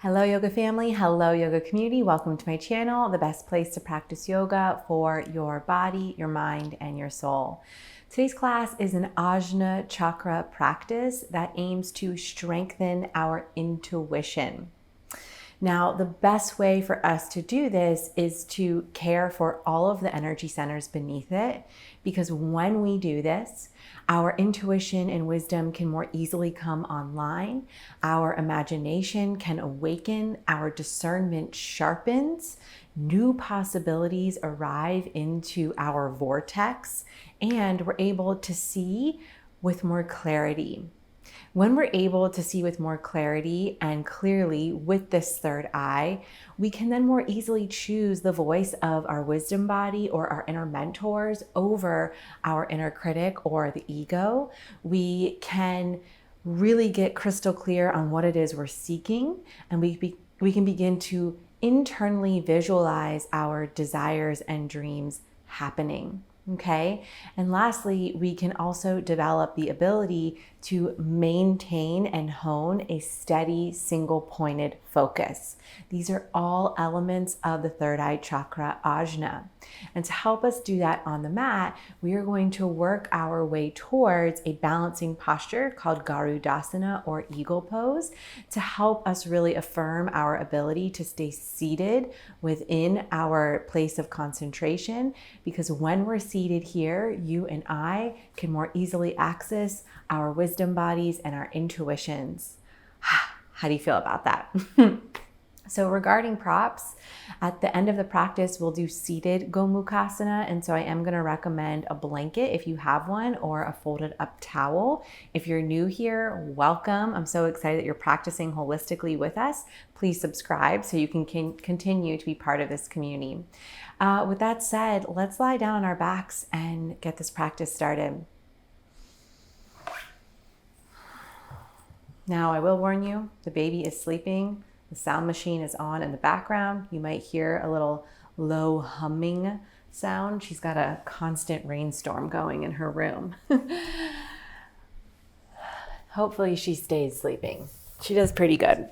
Hello yoga family, hello yoga community, welcome to my channel, the best place to practice yoga for your body, your mind, and your soul. Today's class is an ajna chakra practice that aims to strengthen our intuition. Now, the best way for us to do this is to care for all of the energy centers beneath it, because when we do this, our intuition and wisdom can more easily come online, our imagination can awaken, our discernment sharpens, new possibilities arrive into our vortex, and we're able to see with more clarity. When we're able to see with more clarity and clearly with this third eye, we can then more easily choose the voice of our wisdom body or our inner mentors over our inner critic or the ego. We can really get crystal clear on what it is we're seeking, and we can begin to internally visualize our desires and dreams happening. Okay. And lastly, we can also develop the ability to maintain and hone a steady, single-pointed focus. These are all elements of the third eye chakra, ajna. And to help us do that on the mat, we are going to work our way towards a balancing posture called 𝗪𝗪𝗏 or eagle pose to help us really affirm our ability to stay seated within our place of concentration, because when we're seated here, you and I can more easily access our wisdom bodies and our intuitions. How do you feel about that? So regarding props, at the end of the practice, we'll do seated gomukasana. And so I am going to recommend a blanket if you have one, or a folded up towel. If you're new here, welcome. I'm so excited that you're practicing holistically with us. Please subscribe so you can continue to be part of this community. With that said, let's lie down on our backs and get this practice started. Now, I will warn you, the baby is sleeping. The sound machine is on in the background. You might hear a little low humming sound. She's got a constant rainstorm going in her room. Hopefully she stays sleeping. She does pretty good.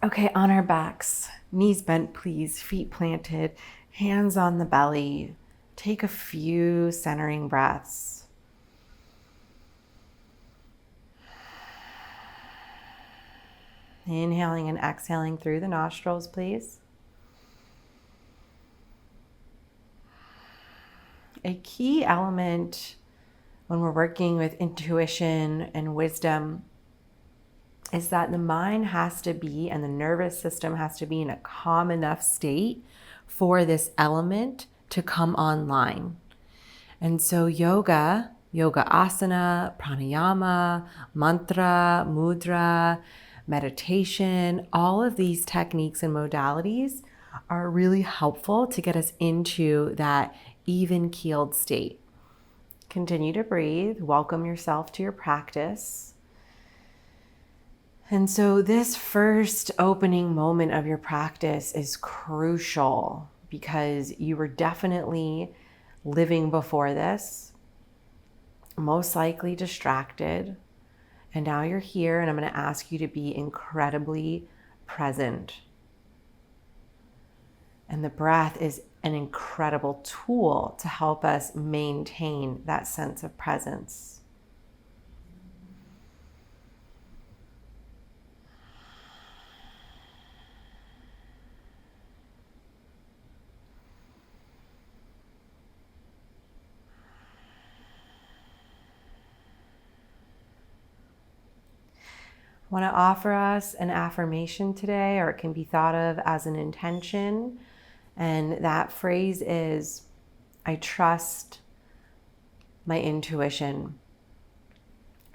Okay, on our backs, knees bent please, feet planted, hands on the belly. Take a few centering breaths. Inhaling and exhaling through the nostrils, please. A key element when we're working with intuition and wisdom is that the mind has to be, and the nervous system has to be in a calm enough state for this element to come online. And so yoga asana, pranayama, mantra, mudra, meditation, all of these techniques and modalities are really helpful to get us into that even-keeled state. Continue to breathe. Welcome yourself to your practice. And so this first opening moment of your practice is crucial because you were definitely living before this, most likely distracted. And now you're here, and I'm going to ask you to be incredibly present. And the breath is an incredible tool to help us maintain that sense of presence. I want to offer us an affirmation today, or it can be thought of as an intention. And that phrase is, I trust my intuition.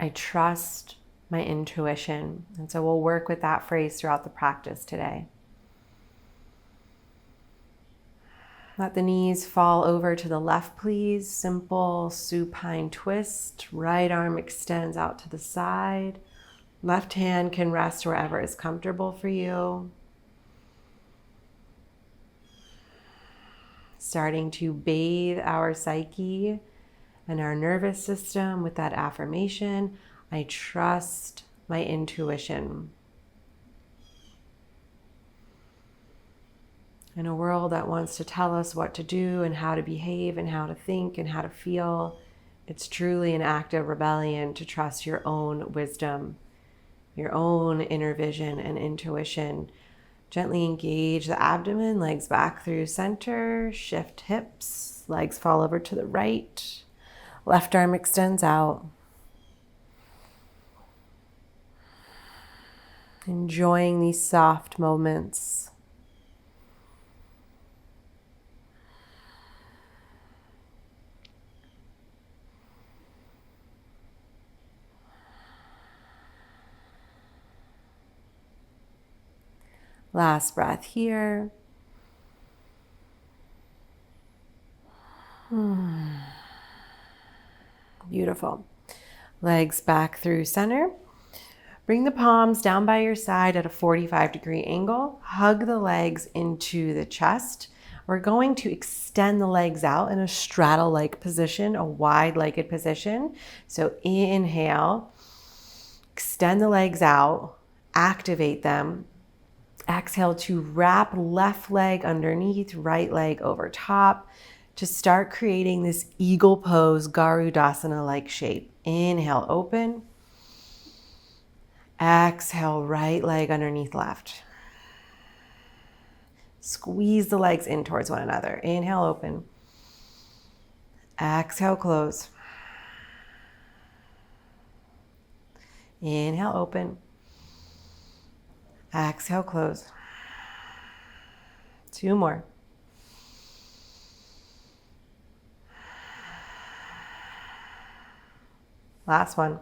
I trust my intuition. And so we'll work with that phrase throughout the practice today. Let the knees fall over to the left, please. Simple supine twist. Right arm extends out to the side. Left hand can rest wherever is comfortable for you. Starting to bathe our psyche and our nervous system with that affirmation. I trust my intuition. In a world that wants to tell us what to do and how to behave and how to think and how to feel, it's truly an act of rebellion to trust your own wisdom, your own inner vision and intuition. Gently engage the abdomen, legs back through center, shift hips, legs fall over to the right, left arm extends out. Enjoying these soft moments. Last breath here. Beautiful. Legs back through center. Bring the palms down by your side at a 45-degree angle. Hug the legs into the chest. We're going to extend the legs out in a straddle-like position, a wide-legged position. So inhale, extend the legs out, activate them. Exhale to wrap left leg underneath, right leg over top to start creating this eagle pose, Garudasana-like shape. Inhale, open. Exhale, right leg underneath left. Squeeze the legs in towards one another. Inhale, open. Exhale, close. Inhale, open. Exhale, close. 2 more. Last one.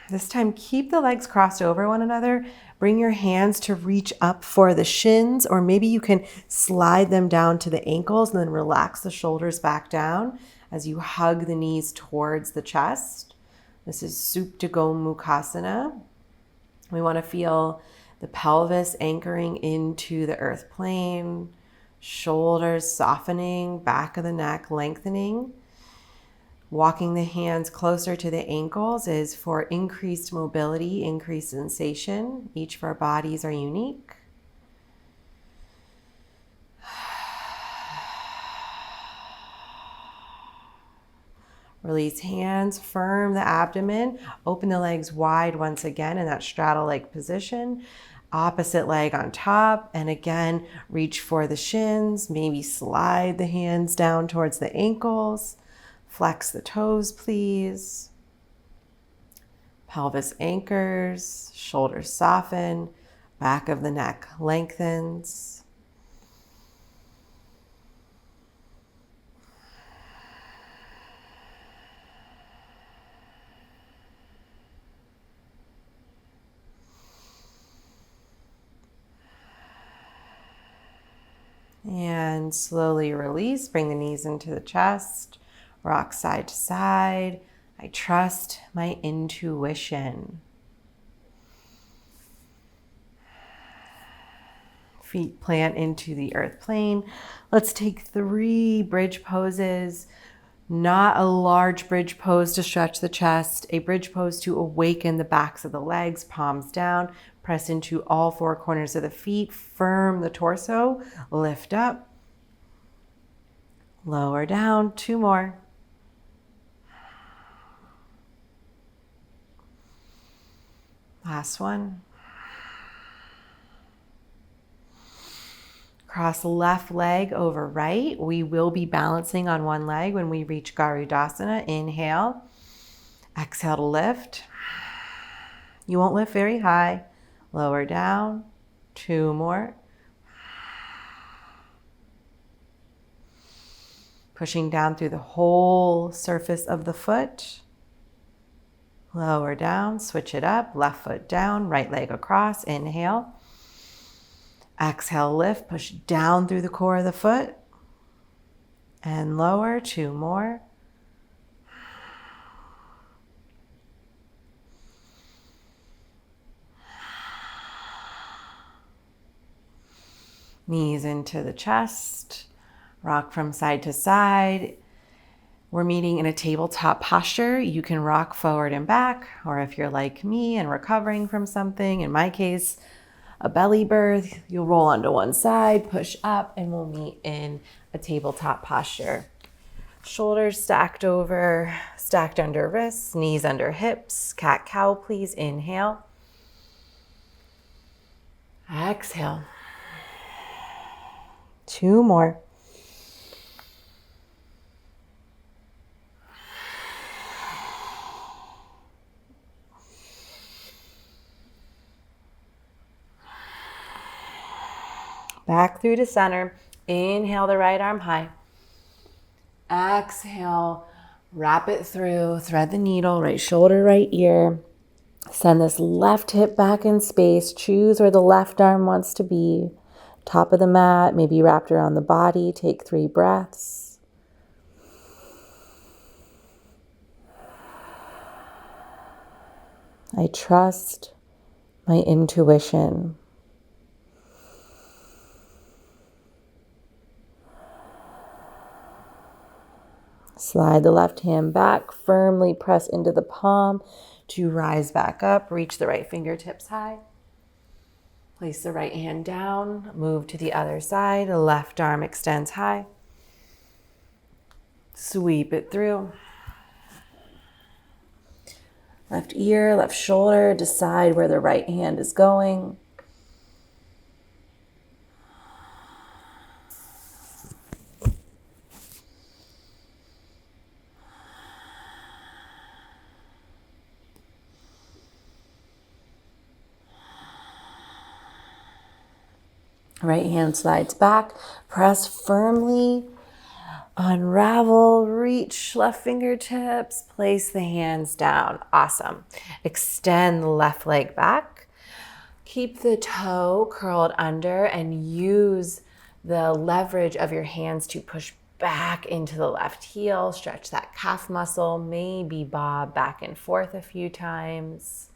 This time, keep the legs crossed over one another. Bring your hands to reach up for the shins, or maybe you can slide them down to the ankles and then relax the shoulders back down as you hug the knees towards the chest. This is Supine gomukasana. We want to feel the pelvis anchoring into the earth plane, shoulders softening, back of the neck lengthening. Walking the hands closer to the ankles is for increased mobility, increased sensation. Each of our bodies are unique. Release hands, firm the abdomen, open the legs wide once again in that straddle-like position. Opposite leg on top, and again, reach for the shins, maybe slide the hands down towards the ankles. Flex the toes, please. Pelvis anchors, shoulders soften, back of the neck lengthens. And slowly release, bring the knees into the chest, rock side to side. I trust my intuition. Feet plant into the earth plane. Let's take 3 bridge poses. Not a large bridge pose to stretch the chest, a bridge pose to awaken the backs of the legs, palms down, press into all 4 corners of the feet, firm the torso, lift up, lower down, 2 more. Last one. Cross left leg over right. We will be balancing on one leg when we reach Garudasana. Inhale. Exhale to lift. You won't lift very high. Lower down. 2 more. Pushing down through the whole surface of the foot. Lower down. Switch it up. Left foot down. Right leg across. Inhale. Exhale, lift, push down through the core of the foot and lower, 2 more. Knees into the chest, rock from side to side. We're meeting in a tabletop posture. You can rock forward and back, or if you're like me and recovering from something, in my case, a belly birth. You'll roll onto one side, push up, and we'll meet in a tabletop posture. Shoulders stacked under wrists, knees under hips. Cat-cow, please. Inhale. Exhale. 2 more. Back through to center. Inhale the right arm high. Exhale, wrap it through, thread the needle, right shoulder, right ear. Send this left hip back in space. Choose where the left arm wants to be. Top of the mat, maybe wrapped around the body. Take 3 breaths. I trust my intuition. Slide the left hand back, firmly press into the palm to rise back up. Reach the right fingertips high. Place the right hand down, move to the other side. The left arm extends high. Sweep it through. Left ear, left shoulder, decide where the right hand is going. Right hand slides back, press firmly, unravel, reach left fingertips, place the hands down. Awesome. Extend the left leg back. Keep the toe curled under and use the leverage of your hands to push back into the left heel. Stretch that calf muscle, maybe bob back and forth a few times.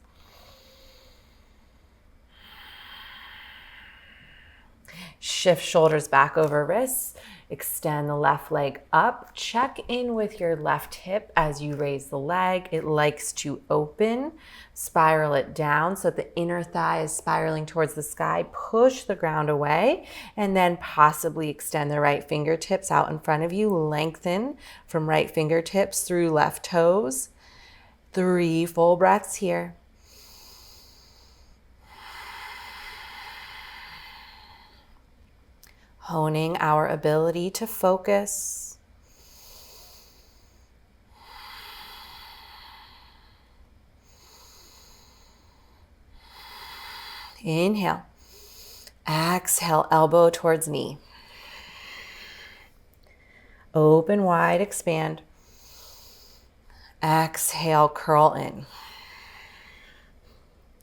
Shift shoulders back over wrists. Extend the left leg up. Check in with your left hip as you raise the leg. It likes to open. Spiral it down so that the inner thigh is spiraling towards the sky. Push the ground away and then possibly extend the right fingertips out in front of you. Lengthen from right fingertips through left toes. 3 full breaths here. Honing our ability to focus. Inhale. Exhale, elbow towards knee. Open wide, expand. Exhale, curl in.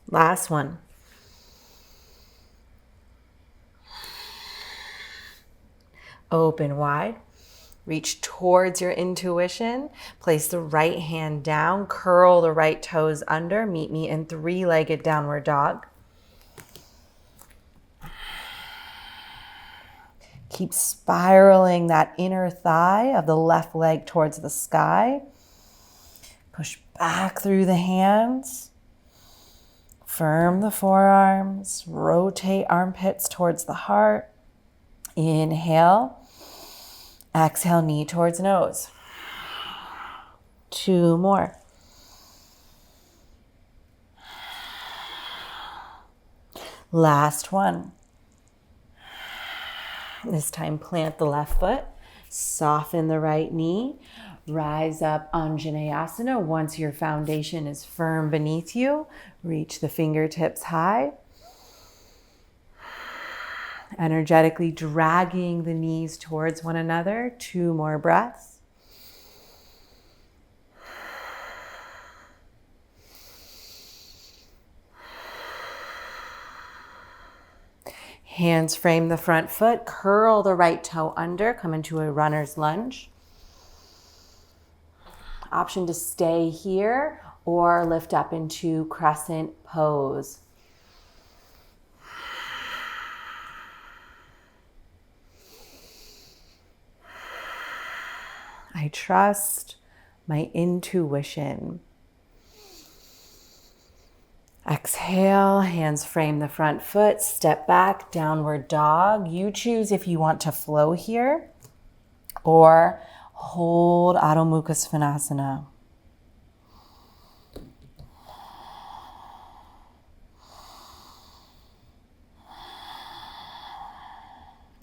Last one. Open wide, reach towards your intuition, place the right hand down, curl the right toes under, meet me in 3-legged downward dog. Keep spiraling that inner thigh of the left leg towards the sky. Push back through the hands. Firm the forearms, rotate armpits towards the heart. Inhale. Exhale, knee towards nose. 2 more. Last one. This time, plant the left foot, soften the right knee, rise up Anjaneyasana. Once your foundation is firm beneath you, reach the fingertips high. Energetically dragging the knees towards one another. 2 more breaths. Hands frame the front foot, curl the right toe under, come into a runner's lunge. Option to stay here or lift up into crescent pose. I trust my intuition. Exhale, hands frame the front foot, step back, downward dog. You choose if you want to flow here or hold Adho Mukha Svanasana.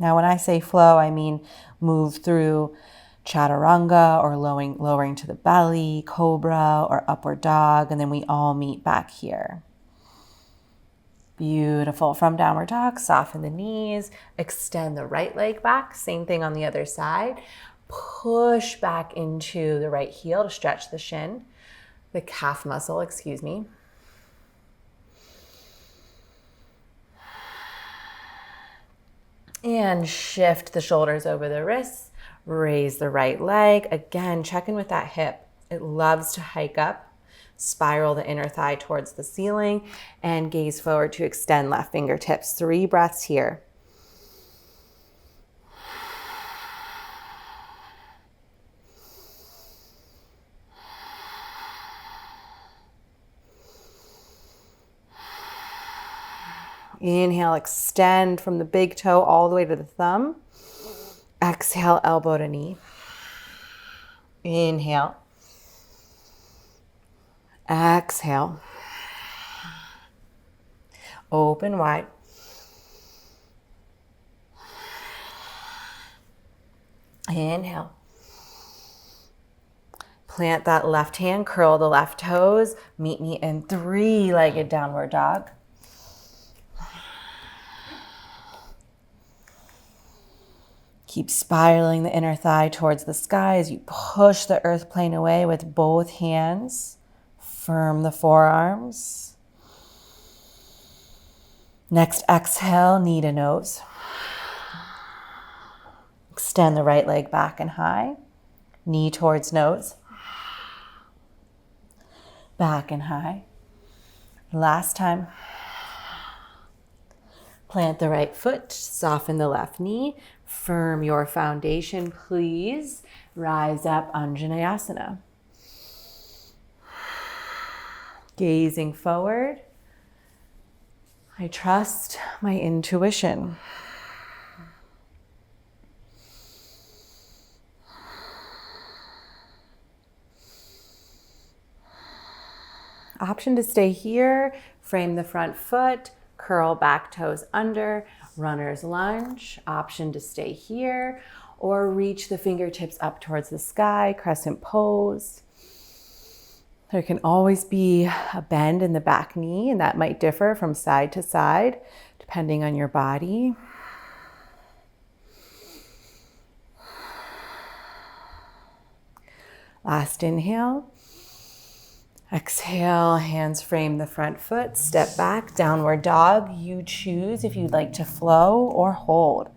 Now, when I say flow, I mean move through chaturanga or lowering to the belly, cobra or upward dog, and then we all meet back here. Beautiful. From downward dog, soften the knees, extend the right leg back, same thing on the other side. Push back into the right heel to stretch the shin, the calf muscle, excuse me. And shift the shoulders over the wrists, raise the right leg. Again, check in with that hip. It loves to hike up. Spiral the inner thigh towards the ceiling and gaze forward to extend left fingertips. 3 breaths here. Inhale, extend from the big toe all the way to the thumb. Exhale, elbow to knee. Inhale. Exhale. Open wide. Inhale. Plant that left hand, curl the left toes. Meet me in 3-legged downward dog. Keep spiraling the inner thigh towards the sky as you push the earth plane away with both hands. Firm the forearms. Next exhale, knee to nose. Extend the right leg back and high. Knee towards nose. Back and high. Last time. Plant the right foot, soften the left knee. Firm your foundation, please. Rise up, Anjaneyasana. Gazing forward. I trust my intuition. Option to stay here, frame the front foot, curl back toes under, runner's lunge. Option to stay here or reach the fingertips up towards the sky, crescent pose. There can always be a bend in the back knee, and that might differ from side to side, depending on your body. Last inhale. Exhale, hands frame the front foot, step back, downward dog. You choose if you'd like to flow or hold.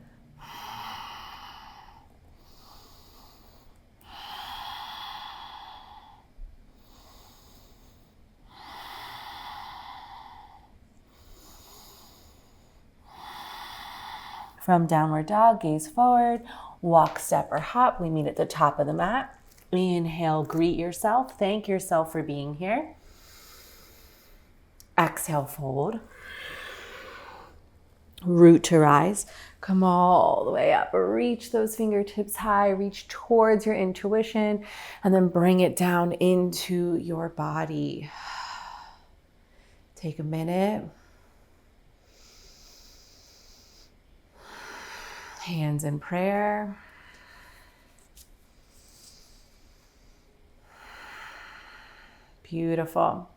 From downward dog, gaze forward, walk, step, or hop. We meet at the top of the mat. Inhale, greet yourself. Thank yourself for being here. Exhale, fold. Root to rise. Come all the way up. Reach those fingertips high. Reach towards your intuition. And then bring it down into your body. Take a minute. Hands in prayer. Beautiful.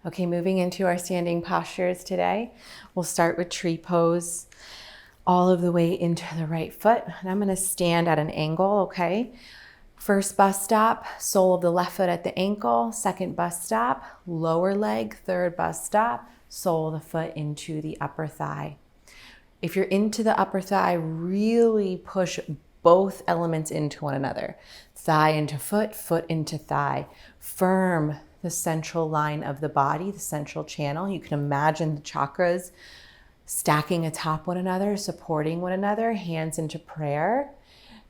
Okay, moving into our standing postures today. We'll start with tree pose all of the way into the right foot. And I'm going to stand at an angle, okay? First bus stop, sole of the left foot at the ankle. Second bus stop, lower leg. Third bus stop, sole of the foot into the upper thigh. If you're into the upper thigh, really push both elements into one another. Thigh into foot, foot into thigh. Firm the central line of the body, the central channel. You can imagine the chakras stacking atop one another, supporting one another, hands into prayer.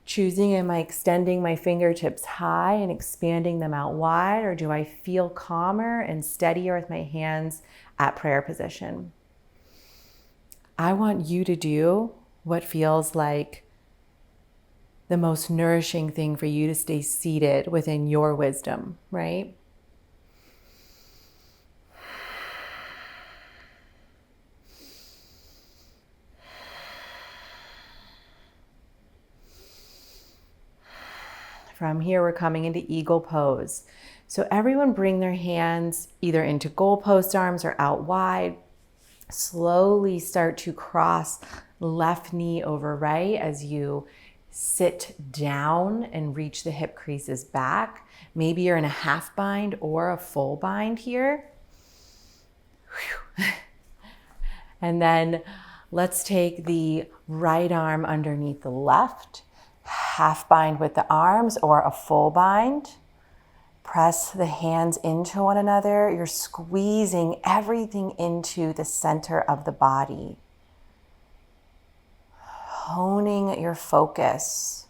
Choosing, am I extending my fingertips high and expanding them out wide, or do I feel calmer and steadier with my hands at prayer position? I want you to do what feels like the most nourishing thing for you to stay seated within your wisdom, right? From here, we're coming into eagle pose. So everyone bring their hands either into goalpost arms or out wide. Slowly start to cross left knee over right as you sit down and reach the hip creases back. Maybe you're in a half bind or a full bind here. And then let's take the right arm underneath the left. Half bind with the arms or a full bind. Press the hands into one another. You're squeezing everything into the center of the body. Honing your focus.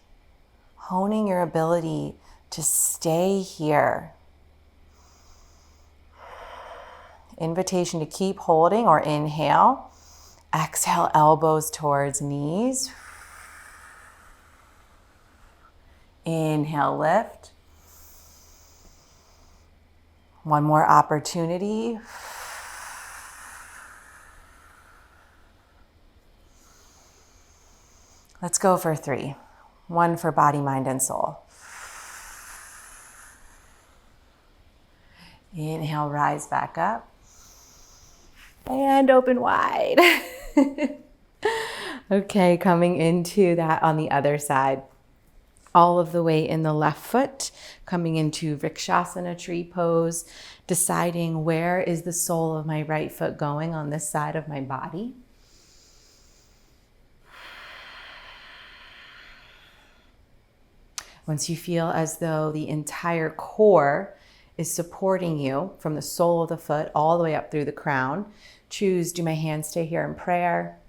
Honing your ability to stay here. Invitation to keep holding or inhale. Exhale, elbows towards knees. Inhale, lift. One more opportunity. Let's go for 3. 1 for body, mind, and soul. Inhale, rise back up. And open wide. Okay, coming into that on the other side. All of the way in the left foot, coming into Vrikshasana tree pose, deciding where is the sole of my right foot going on this side of my body. Once you feel as though the entire core is supporting you from the sole of the foot all the way up through the crown, choose, do my hands stay here in prayer?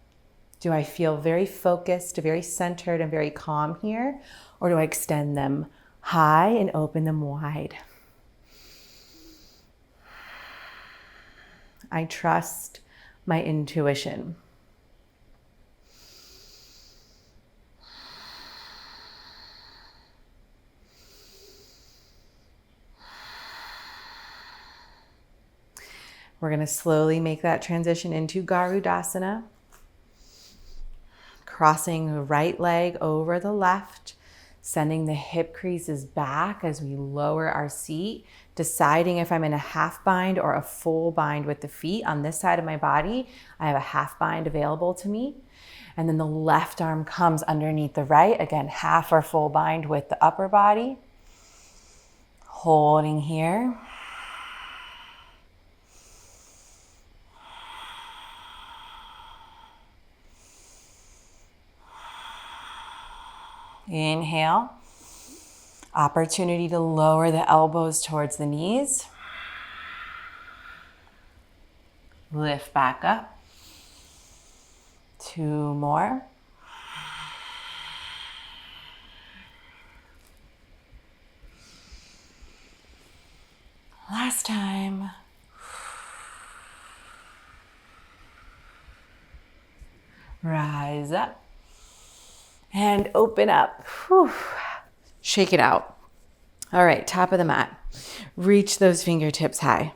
Do I feel very focused, very centered, and very calm here? Or do I extend them high and open them wide? I trust my intuition. We're going to slowly make that transition into Garudasana. Crossing the right leg over the left, sending the hip creases back as we lower our seat, deciding if I'm in a half bind or a full bind with the feet. On this side of my body, I have a half bind available to me. And then the left arm comes underneath the right. Again, half or full bind with the upper body. Holding here. Inhale. Opportunity to lower the elbows towards the knees. Lift back up. 2 more. Last time. Rise up. And open up. Whew. Shake it out. All right, top of the mat. Reach those fingertips high.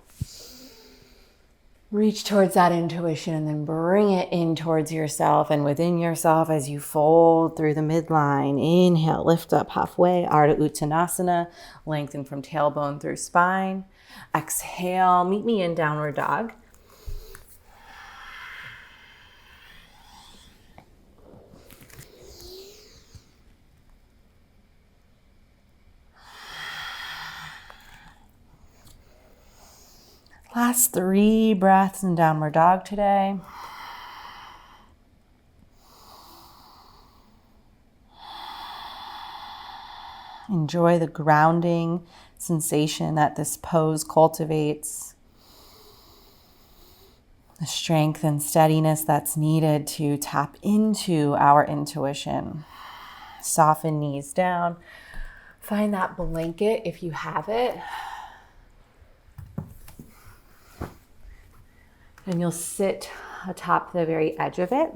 Reach towards that intuition and then bring it in towards yourself and within yourself as you fold through the midline. Inhale, lift up halfway, Ardha Uttanasana, lengthen from tailbone through spine. Exhale, meet me in downward dog. Last 3 breaths in downward dog today. Enjoy the grounding sensation that this pose cultivates. The strength and steadiness that's needed to tap into our intuition. Soften knees down. Find that blanket if you have it. And you'll sit atop the very edge of it.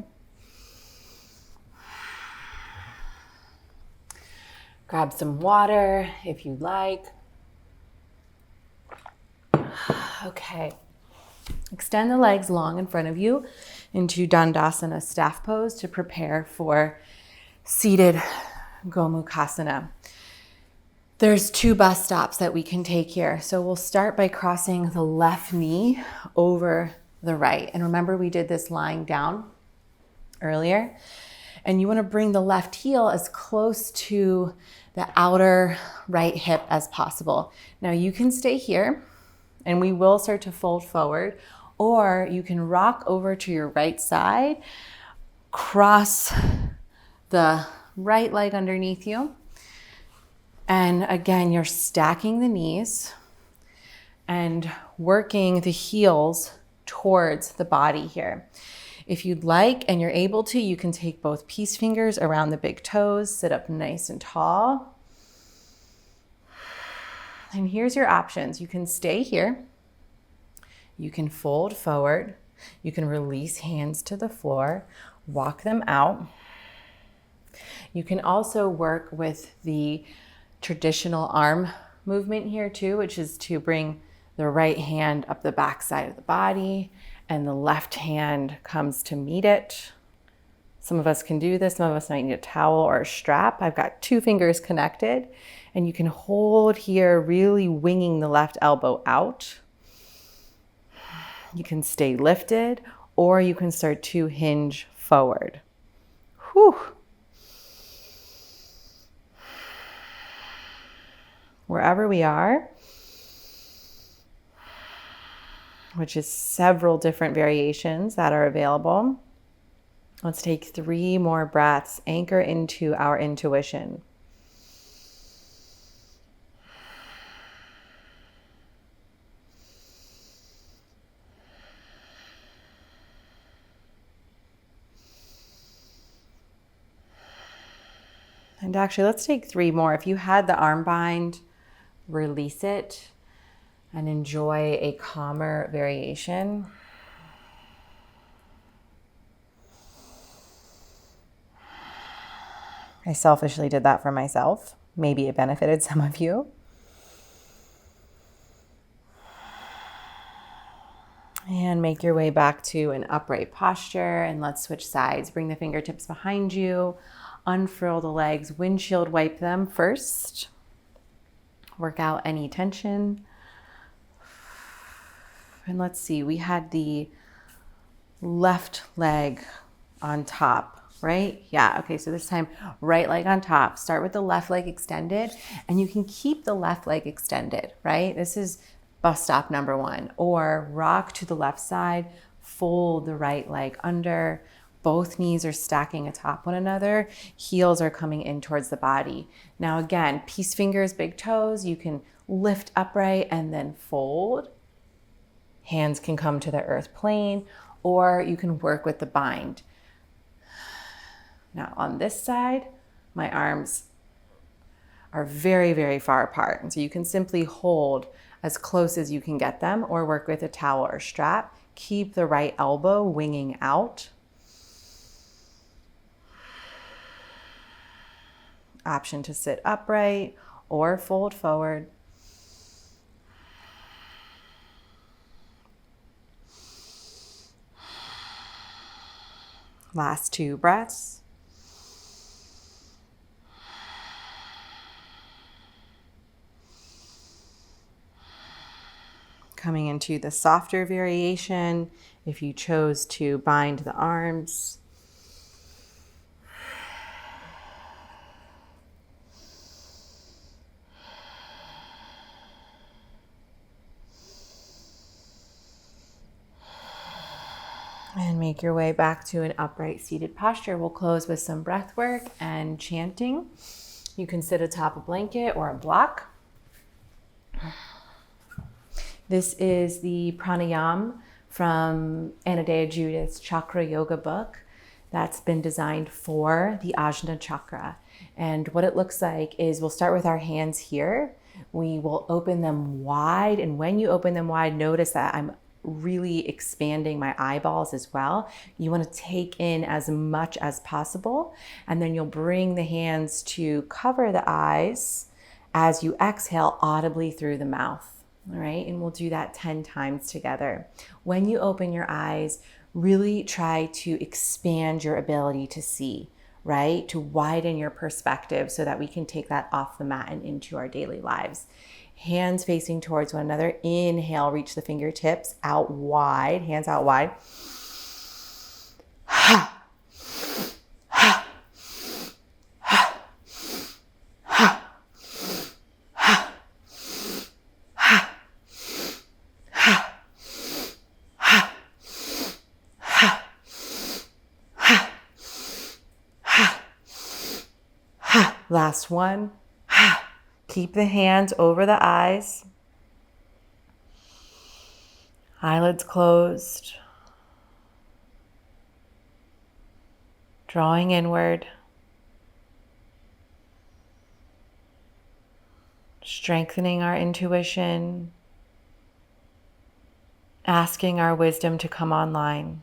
Grab some water if you'd like. Okay. Extend the legs long in front of you into Dandasana staff pose to prepare for seated gomukasana. There's 2 bus stops that we can take here. So we'll start by crossing the left knee over the right. And remember, we did this lying down earlier. And you want to bring the left heel as close to the outer right hip as possible. Now you can stay here and we will start to fold forward, or you can rock over to your right side, cross the right leg underneath you. And again, you're stacking the knees and working the heels towards the body here. If you'd like and you're able to, you can take both peace fingers around the big toes, sit up nice and tall. And here's your options. You can stay here. You can fold forward. You can release hands to the floor, walk them out. You can also work with the traditional arm movement here too, which is to bring the right hand up the back side of the body and the left hand comes to meet it. Some of us can do this. Some of us might need a towel or a strap. I've got 2 fingers connected and you can hold here, really winging the left elbow out. You can stay lifted or you can start to hinge forward. Whew. Wherever we are, which is several different variations that are available. Let's take 3 more breaths, anchor into our intuition. And actually, let's take 3 more. If you had the arm bind, release it and enjoy a calmer variation. I selfishly did that for myself. Maybe it benefited some of you. And make your way back to an upright posture and let's switch sides. Bring the fingertips behind you, unfurl the legs, windshield wipe them first. Work out any tension. And let's see, we had the left leg on top, right? Yeah, okay, so this time, right leg on top. Start with the left leg extended, and you can keep the left leg extended, right? This is bus stop number 1. Or rock to the left side, fold the right leg under. Both knees are stacking atop one another. Heels are coming in towards the body. Now again, peace fingers, big toes. You can lift upright and then fold. Hands can come to the earth plane, or you can work with the bind. Now on this side, my arms are very, very far apart. And so you can simply hold as close as you can get them or work with a towel or strap. Keep the right elbow winging out. Option to sit upright or fold forward. Last 2 breaths. Coming into the softer variation, if you chose to bind the arms. And make your way back to an upright seated posture. We'll close with some breath work and chanting. You can sit atop a blanket or a block. This is the pranayama from 𝗪𝗪𝗪 Judith's Chakra yoga book. that's been designed for the ajna chakra. And what it looks like is we'll start with our hands here. We will open them wide. And when you open them wide, notice that I'm really expanding my eyeballs as well. You want to take in as much as possible. And then you'll bring the hands to cover the eyes as you exhale audibly through the mouth. All right. And we'll do that 10 times together. When you open your eyes, really try to expand your ability to see, right? To widen your perspective so that we can take that off the mat and into our daily lives. Hands facing towards one another. Inhale, reach the fingertips out wide, hands out wide. Last one. Keep the hands over the eyes. Eyelids closed. Drawing inward. Strengthening our intuition. Asking our wisdom to come online.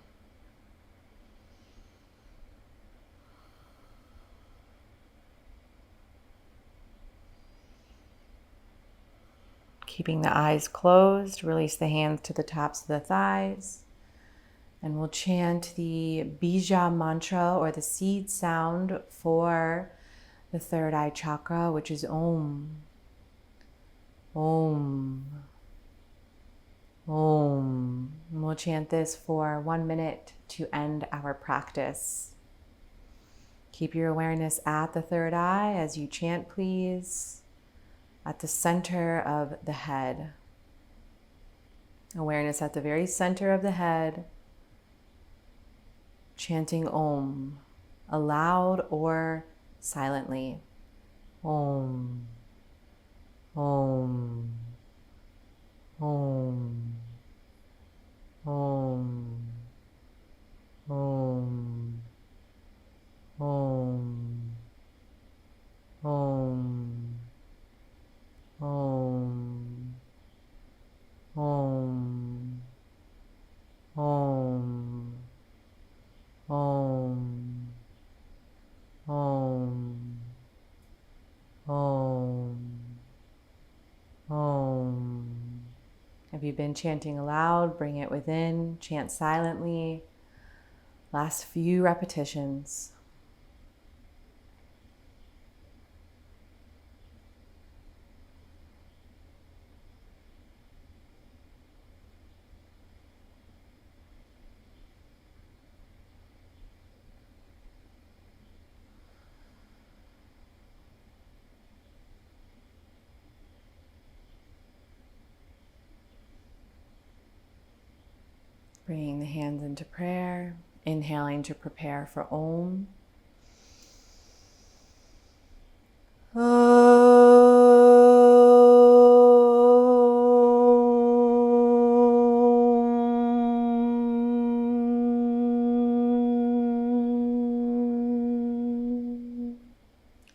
Keeping the eyes closed, release the hands to the tops of the thighs. And we'll chant the bija mantra, or the seed sound for the third eye chakra, which is Om. Om. Om. And we'll chant this for 1 minute to end our practice. Keep your awareness at the third eye as you chant, please. At the center of the head. Awareness at the very center of the head. Chanting Om, aloud or silently. Om, Om, Om, Om, Om, Om, Om. Om, Om, Om, Om, Om, Om, Om. Have you been chanting aloud? Bring it within. Chant silently. Last few repetitions. Bringing the hands into prayer, inhaling to prepare for Om.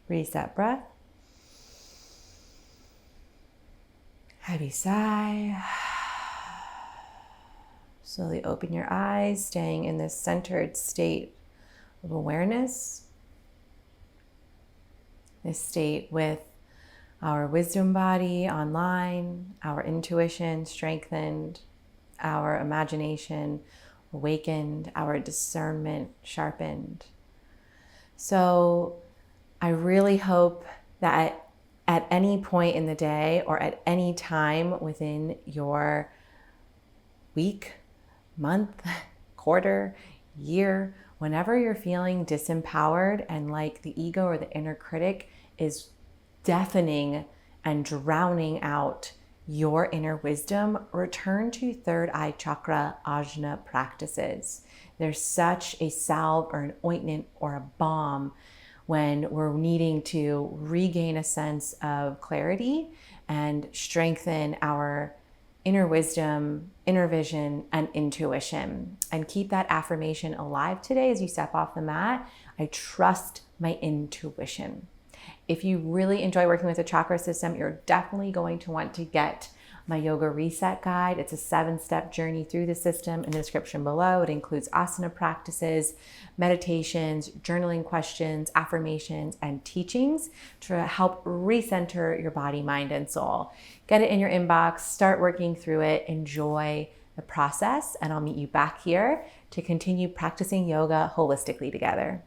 Reset breath. Heavy sigh. Slowly open your eyes, staying in this centered state of awareness. This state with our wisdom body online, our intuition strengthened, our imagination awakened, our discernment sharpened. So I really hope that at any point in the day or at any time within your week, month, quarter, year, whenever you're feeling disempowered and like the ego or the inner critic is deafening and drowning out your inner wisdom, return to third eye chakra ajna practices. There's such a salve or an ointment or a balm when we're needing to regain a sense of clarity and strengthen our inner wisdom, inner vision, and intuition. And keep that affirmation alive today as you step off the mat. I trust my intuition. If you really enjoy working with the chakra system, you're definitely going to want to get my yoga reset guide. It's a 7-step journey through the system in the description below. It includes asana practices, meditations, journaling questions, affirmations, and teachings to help recenter your body, mind, and soul. Get it in your inbox, start working through it, enjoy the process, and I'll meet you back here to continue practicing yoga holistically together.